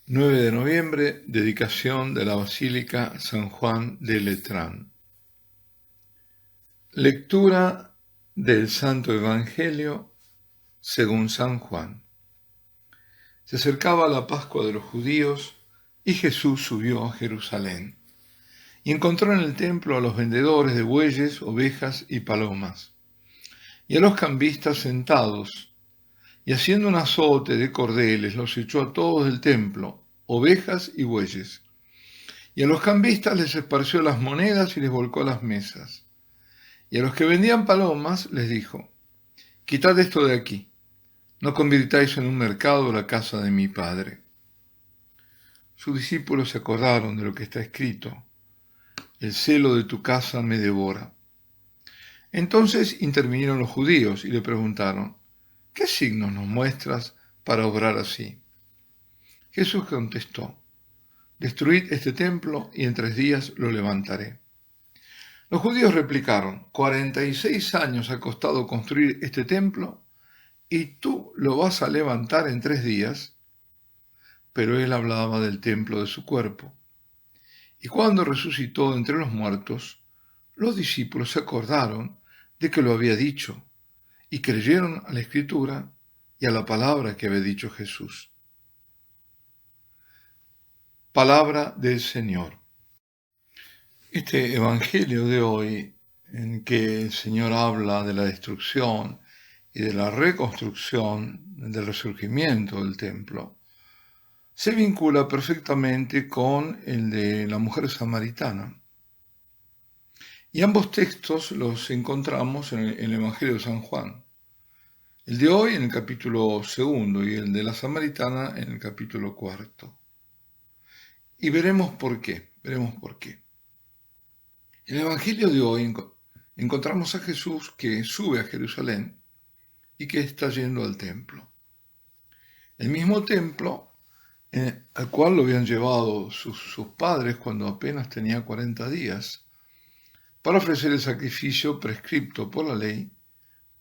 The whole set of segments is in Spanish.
9 de noviembre, dedicación de la Basílica San Juan de Letrán. Lectura del Santo Evangelio según San Juan. Se acercaba la Pascua de los judíos y Jesús subió a Jerusalén y encontró en el templo a los vendedores de bueyes, ovejas y palomas, y a los cambistas sentados, y haciendo un azote de cordeles los echó a todos del templo, ovejas y bueyes. Y a los cambistas les esparció las monedas y les volcó las mesas. Y a los que vendían palomas les dijo: quitad esto de aquí, no convirtáis en un mercado la casa de mi Padre. Sus discípulos se acordaron de lo que está escrito: el celo de tu casa me devora. Entonces intervinieron los judíos y le preguntaron: ¿qué signos nos muestras para obrar así? Jesús contestó: destruid este templo y en 3 días lo levantaré. Los judíos replicaron: 46 años ha costado construir este templo y tú lo vas a levantar en 3 días. Pero él hablaba del templo de su cuerpo. Y cuando resucitó entre los muertos, los discípulos se acordaron de que lo había dicho y creyeron a la Escritura y a la palabra que había dicho Jesús. Palabra del Señor. Este evangelio de hoy, en que el Señor habla de la destrucción y de la reconstrucción, del resurgimiento del templo, se vincula perfectamente con el de la mujer samaritana. Y ambos textos los encontramos en el Evangelio de San Juan. El de hoy en el capítulo 2 y el de la samaritana en el capítulo 4. Y veremos por qué. En el Evangelio de hoy encontramos a Jesús que sube a Jerusalén y que está yendo al templo. El mismo templo al cual lo habían llevado sus padres cuando apenas tenía 40 días, para ofrecer el sacrificio prescripto por la ley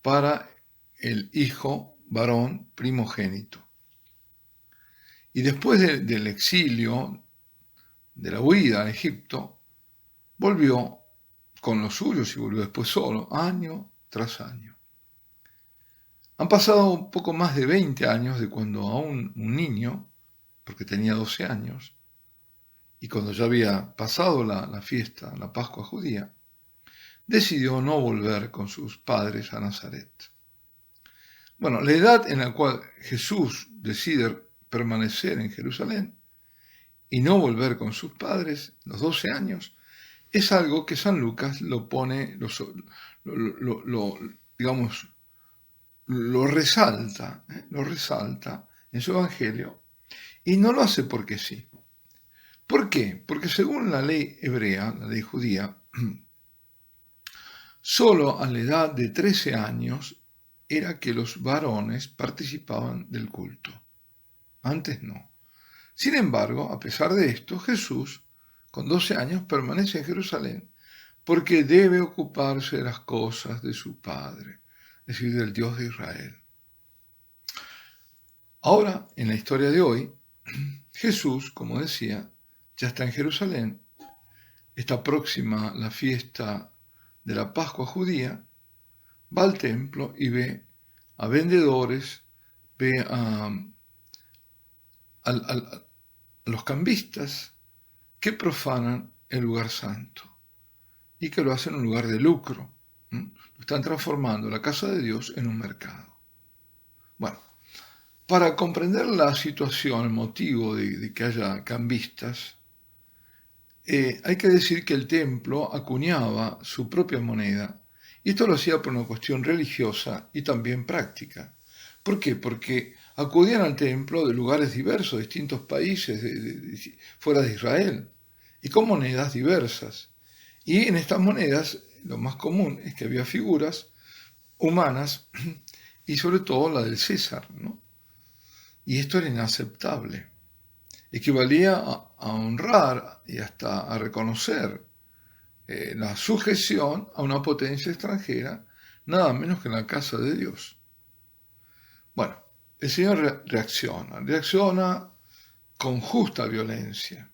para el hijo varón primogénito. Y después del exilio, de la huida a Egipto, volvió con los suyos y volvió después solo, año tras año. Han pasado un poco más de 20 años de cuando aún un niño, porque tenía 12 años, y cuando ya había pasado la fiesta, la Pascua judía, decidió no volver con sus padres a Nazaret. Bueno, la edad en la cual Jesús decide permanecer en Jerusalén y no volver con sus padres, los 12 años, es algo que San Lucas lo pone, lo resalta en su evangelio, y no lo hace porque sí. ¿Por qué? Porque según la ley hebrea, la ley judía, solo a la edad de 13 años era que los varones participaban del culto. Antes no. Sin embargo, a pesar de esto, Jesús, con 12 años, permanece en Jerusalén porque debe ocuparse de las cosas de su Padre, es decir, del Dios de Israel. Ahora, en la historia de hoy, Jesús, como decía, ya está en Jerusalén, está próxima la fiesta de la Pascua judía, va al templo y ve a vendedores, ve a los cambistas que profanan el lugar santo y que lo hacen un lugar de lucro. Lo están transformando la casa de Dios en un mercado. Bueno, para comprender la situación, el motivo de que haya cambistas, hay que decir que el templo acuñaba su propia moneda, y esto lo hacía por una cuestión religiosa y también práctica. ¿Por qué? Porque acudían al templo de lugares diversos, de distintos países fuera de Israel, y con monedas diversas. Y en estas monedas lo más común es que había figuras humanas y sobre todo la del César, ¿no? Y esto era inaceptable. Equivalía a honrar y hasta a reconocer la sujeción a una potencia extranjera, nada menos que en la casa de Dios. Bueno, el Señor reacciona con justa violencia.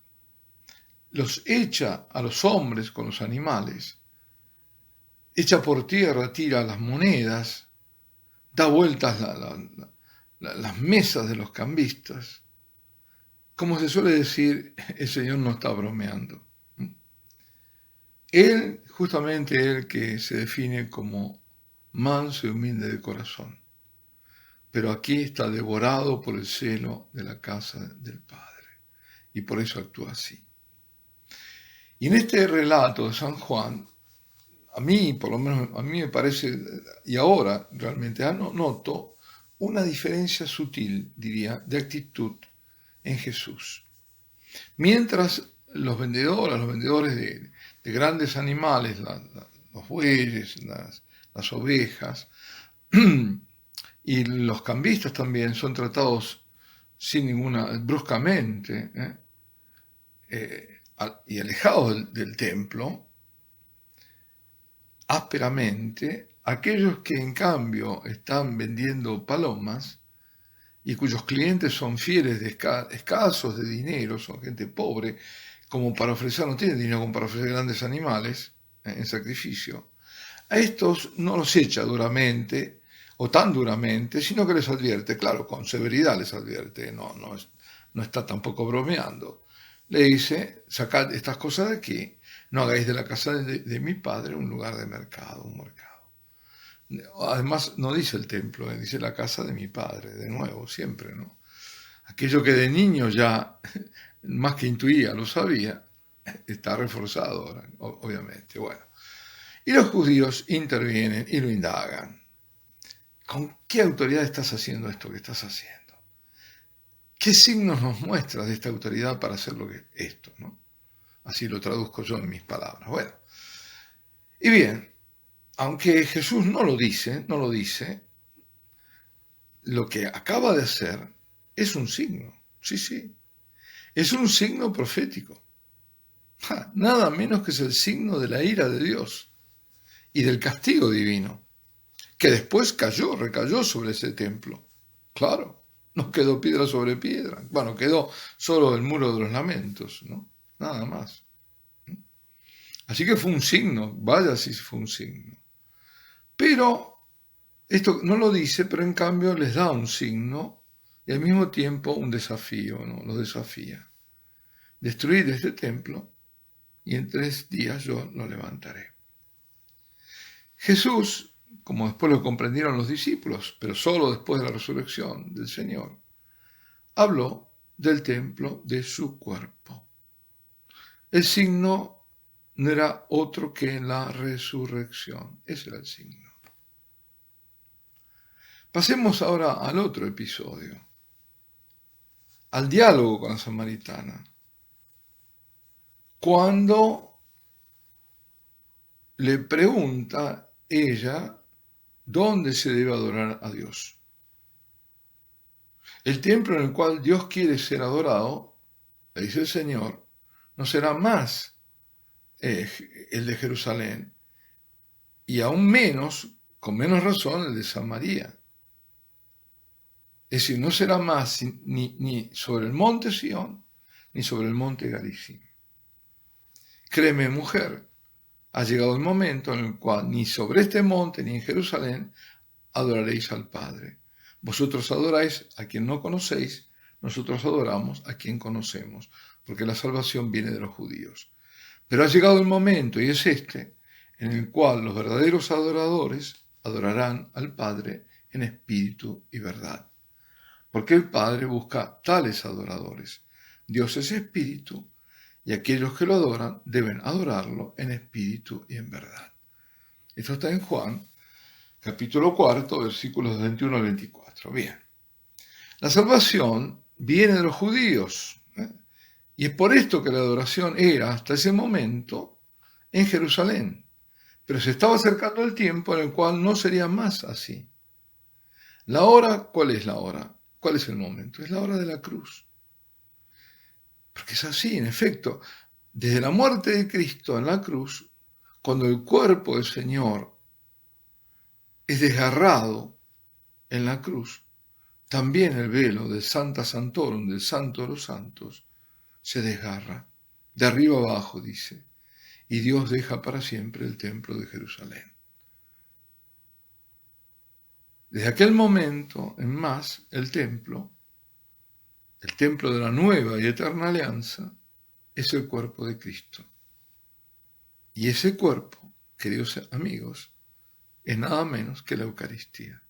Los echa a los hombres con los animales, echa por tierra, tira las monedas, da vueltas las mesas de los cambistas. Como se suele decir, el Señor no está bromeando. Él, justamente él que se define como manso y humilde de corazón, pero aquí está devorado por el celo de la casa del Padre, y por eso actúa así. Y en este relato de San Juan, a mí, por lo menos a mí me parece, y ahora realmente noto una diferencia sutil, diría, de actitud en Jesús. Mientras los vendedores de grandes animales, los bueyes, las ovejas, y los cambistas también son tratados bruscamente, y alejados del templo, ásperamente, aquellos que en cambio están vendiendo palomas y cuyos clientes son fieles, escasos de dinero, son gente pobre, como para ofrecer, no tienen dinero como para ofrecer grandes animales en sacrificio, a estos no los echa duramente o tan duramente, sino que les advierte, claro, con severidad les advierte, no está tampoco bromeando. Le dice, sacad estas cosas de aquí, no hagáis de la casa de mi padre un lugar de mercado, un mercado. Además, no dice el templo, dice la casa de mi padre, de nuevo, siempre, ¿no? Aquello que de niño ya, más que intuía, lo sabía, está reforzado ahora, obviamente. Bueno. Y los judíos intervienen y lo indagan. ¿Con qué autoridad estás haciendo esto que estás haciendo? ¿Qué signos nos muestras de esta autoridad para hacer esto, ¿no? Así lo traduzco yo en mis palabras. Bueno, y bien, aunque Jesús no lo dice, lo que acaba de hacer es un signo, sí, es un signo profético. Nada menos que es el signo de la ira de Dios y del castigo divino, que después recayó sobre ese templo. Claro, no quedó piedra sobre piedra. Bueno, quedó solo el muro de los lamentos, ¿no? Nada más. Así que fue un signo, vaya si fue un signo. Pero esto no lo dice, pero en cambio les da un signo y al mismo tiempo un desafío, ¿no? Los desafía. Destruid este templo y en 3 días yo lo levantaré. Jesús, como después lo comprendieron los discípulos, pero solo después de la resurrección del Señor, habló del templo de su cuerpo. El signo no era otro que la resurrección. Ese era el signo. Pasemos ahora al otro episodio, al diálogo con la samaritana, cuando le pregunta ella dónde se debe adorar a Dios. El templo en el cual Dios quiere ser adorado, le dice el Señor, no será más el de Jerusalén, y aún menos, con menos razón, el de Samaria. Es decir, no será más ni sobre el monte Sión, ni sobre el monte Garizim. Créeme, mujer, ha llegado el momento en el cual ni sobre este monte ni en Jerusalén adoraréis al Padre. Vosotros adoráis a quien no conocéis, nosotros adoramos a quien conocemos, porque la salvación viene de los judíos. Pero ha llegado el momento, y es este, en el cual los verdaderos adoradores adorarán al Padre en espíritu y verdad. Porque el Padre busca tales adoradores. Dios es espíritu, y aquellos que lo adoran deben adorarlo en espíritu y en verdad. Esto está en Juan, capítulo 4, versículos 21 al 24. Bien. La salvación viene de los judíos, y es por esto que la adoración era, hasta ese momento, en Jerusalén. Pero se estaba acercando el tiempo en el cual no sería más así. La hora, ¿cuál es la hora? ¿Cuál es el momento? Es la hora de la cruz. Porque es así, en efecto, desde la muerte de Cristo en la cruz, cuando el cuerpo del Señor es desgarrado en la cruz, también el velo del Sancta Sanctorum, del Santo de los Santos, se desgarra, de arriba abajo, dice, y Dios deja para siempre el templo de Jerusalén. Desde aquel momento en más, el templo de la nueva y eterna alianza, es el cuerpo de Cristo. Y ese cuerpo, queridos amigos, es nada menos que la Eucaristía.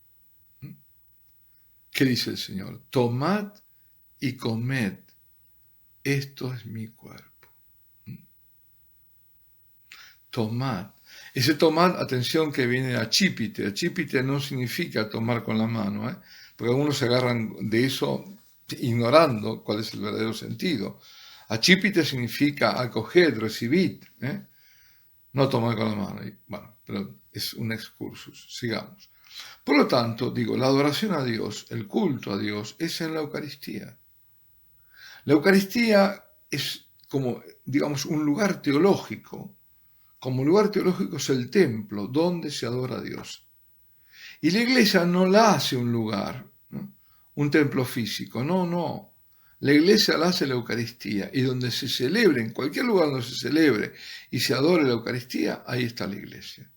¿Qué dice el Señor? Tomad y comed, esto es mi cuerpo. Tomad. Ese tomad, atención, que viene de achípite. Achípite no significa tomar con la mano, porque algunos se agarran de eso ignorando cuál es el verdadero sentido. Achípite significa acoger, recibir, no tomar con la mano. Bueno, pero es un excursus, sigamos. Por lo tanto, digo, la adoración a Dios, el culto a Dios, es en la Eucaristía. La Eucaristía es como, digamos, un lugar teológico. Como lugar teológico es el templo donde se adora a Dios. Y la Iglesia no la hace un lugar, ¿no? Un templo físico, no. La Iglesia la hace la Eucaristía, y donde se celebre, en cualquier lugar donde se celebre y se adore la Eucaristía, ahí está la Iglesia.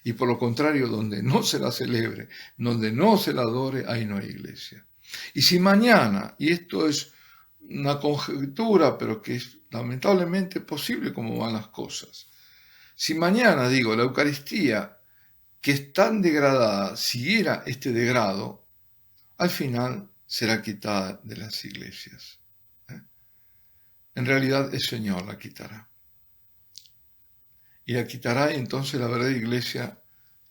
Y por lo contrario, donde no se la celebre, donde no se la adore, ahí no hay Iglesia. Y si mañana, y esto es una conjetura, pero que es lamentablemente posible como van las cosas, si mañana, digo, la Eucaristía, que es tan degradada, siguiera este degrado, al final será quitada de las iglesias. En realidad el Señor la quitará. Y la quitará, y entonces la verdadera iglesia,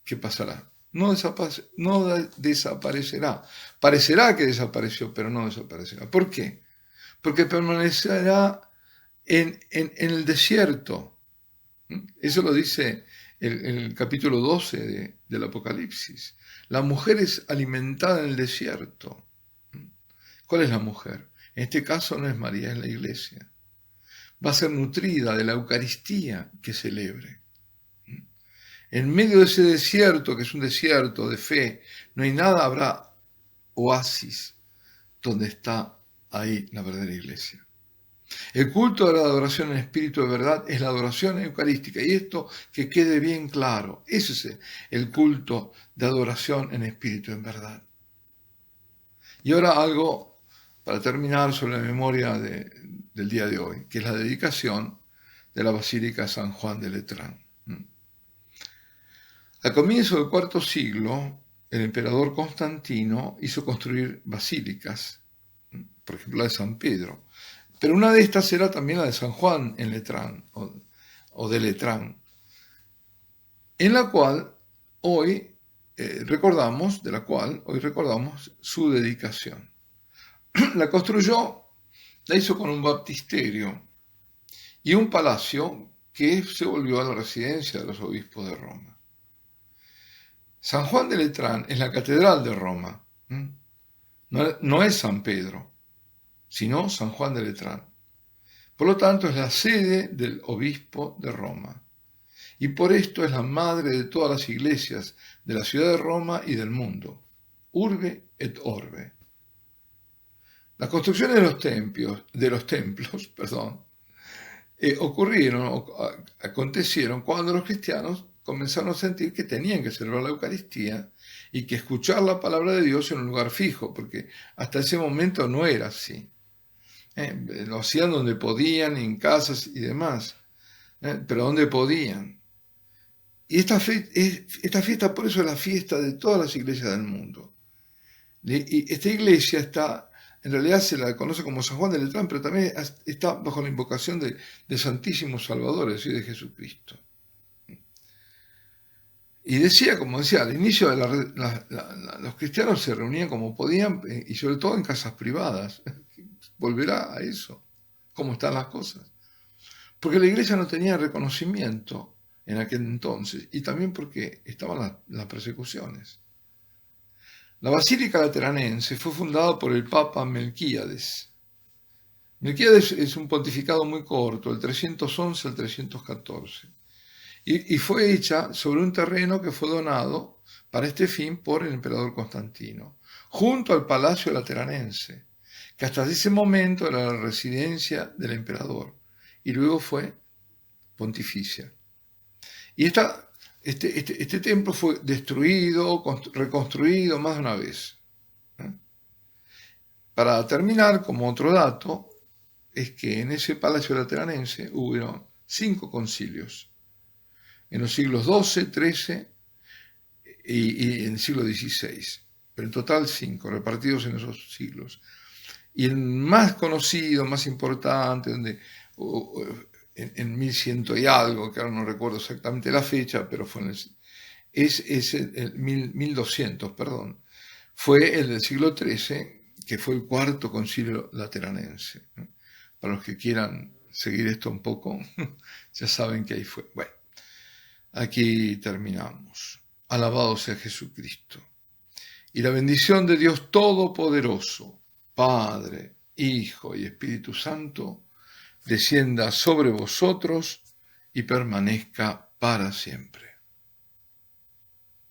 ¿qué pasará? No desaparecerá. Parecerá que desapareció, pero no desaparecerá. ¿Por qué? Porque permanecerá en el desierto. Eso lo dice el capítulo 12 del Apocalipsis. La mujer es alimentada en el desierto. ¿Cuál es la mujer? En este caso no es María, es la iglesia. Va a ser nutrida de la Eucaristía que celebre. En medio de ese desierto, que es un desierto de fe, no hay nada, habrá oasis donde está ahí la verdadera iglesia. El culto de la adoración en espíritu de verdad es la adoración eucarística, y esto que quede bien claro, ese es el culto de adoración en espíritu en verdad. Y ahora algo para terminar sobre la memoria del día de hoy, que es la dedicación de la Basílica San Juan de Letrán. Al comienzo del IV siglo, el emperador Constantino hizo construir basílicas, por ejemplo la de San Pedro, pero una de estas era también la de San Juan en Letrán, o de Letrán, en la cual hoy recordamos su dedicación. La hizo con un baptisterio y un palacio que se volvió a la residencia de los obispos de Roma. San Juan de Letrán es la catedral de Roma, no es San Pedro, sino San Juan de Letrán. Por lo tanto, es la sede del obispo de Roma, y por esto es la madre de todas las iglesias de la ciudad de Roma y del mundo, urbe et orbe. Las construcciones de los templos, acontecieron cuando los cristianos comenzaron a sentir que tenían que celebrar la Eucaristía y que escuchar la palabra de Dios en un lugar fijo, porque hasta ese momento no era así. Lo hacían donde podían, en casas y demás, pero donde podían. Y esta fiesta, por eso es la fiesta de todas las iglesias del mundo. Y esta iglesia está, en realidad se la conoce como San Juan de Letrán, pero también está bajo la invocación de Santísimo Salvador, es decir, de Jesucristo. Y como decía, al inicio los cristianos se reunían como podían, y sobre todo en casas privadas. Volverá a eso, cómo están las cosas. Porque la iglesia no tenía reconocimiento en aquel entonces, y también porque estaban las persecuciones. La Basílica Lateranense fue fundada por el Papa Melquíades. Melquíades es un pontificado muy corto, el 311 al 314, y fue hecha sobre un terreno que fue donado para este fin por el emperador Constantino. junto al Palacio Lateranense, que hasta ese momento era la residencia del emperador y luego fue pontificia. Y este templo fue destruido, reconstruido más de una vez. Para terminar, como otro dato, es que en ese Palacio Lateranense hubo 5 concilios, en los siglos XII, XIII y en el siglo XVI, pero en total 5, repartidos en esos siglos. Y el más conocido, más importante, en 1100 y algo, que ahora no recuerdo exactamente la fecha, pero fue es el 1200, perdón, fue el del siglo XIII, que fue el cuarto concilio lateranense. Para los que quieran seguir esto un poco, ya saben que ahí fue. Bueno, aquí terminamos. Alabado sea Jesucristo. Y la bendición de Dios Todopoderoso, Padre, Hijo y Espíritu Santo, descienda sobre vosotros y permanezca para siempre.